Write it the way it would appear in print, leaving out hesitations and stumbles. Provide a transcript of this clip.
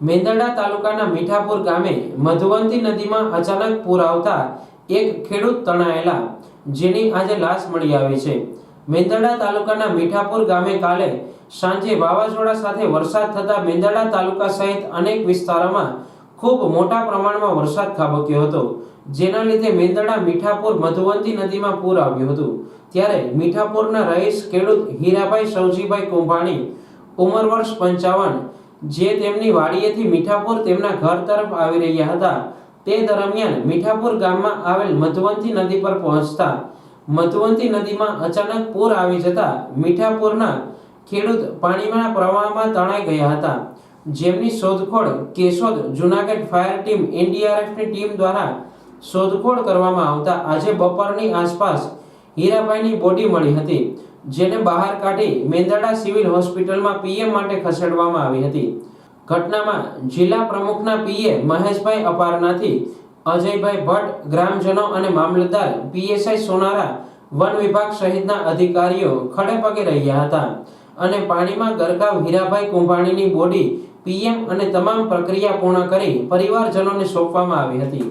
મેંદરડા તાલુકાના મીઠાપુર ગામે મધુવંતી નદીમાં અચાનક પૂર આવતા એક ખેડૂત તણાયેલા, જેની આજે લાશ મળી આવી છે। મેંદરડા તાલુકાના મીઠાપુર ગામે કાલે સાંજે વાવાઝોડા સાથે વરસાદ થતા મેંદરડા તાલુકા સહિત અનેક વિસ્તારોમાં ખૂબ મોટા પ્રમાણમાં વરસાદ ખાબક્યો હતો, જેના લીધે મેંદરડા મીઠાપુર મધુવંતી નદીમાં પૂર આવ્યું હતું। ત્યારે મીઠાપુરના રહીશ ખેડૂત હીરાભાઈ સવજીભાઈ કુંભાણી, ઉંમર વર્ષ 55, જે તેમની વાડીએથી મીઠાપુર તેમના ઘર તરફ આવી રહ્યા હતા, તે દરમિયાન મીઠાપુર ગામમાં આવેલ મધુવંતી નદી પર પહોંચતા મધુવંતી નદીમાં અચાનક પૂર આવી જતા મીઠાપુરના ખેડૂત પાણીના પ્રવાહમાં તણાઈ ગયા હતા, જેમની શોધખોળ કેશોદ જૂનાગઢ ફાયર ટીમ એનડીઆરએફની ટીમ દ્વારા શોધખોળ કરવામાં આવતા આજે બપોરની આસપાસ હીરાભાઈની બોડી મળી હતી, જેને બહાર કાઢી મેંદરડા સિવિલ હોસ્પિટલમાં પીએમ માટે ખસેડવામાં આવી હતી। ઘટનામાં જિલ્લા પ્રમુખના પીએ મહેશભાઈ અપારનાથી, અજયભાઈ ભટ્ટ, ગ્રામજનો અને મામલતદાર પીએસઆઈ સોનારા, વન વિભાગ સહિતના અધિકારીઓ ખડે પગે રહ્યા હતા અને પાણીમાં ગરકાવ હીરાભાઈ કુંભાણીની બોડી પીએમ અને તમામ પ્રક્રિયા પૂર્ણ કરી પરિવારજનોને સોંપવામાં આવી હતી।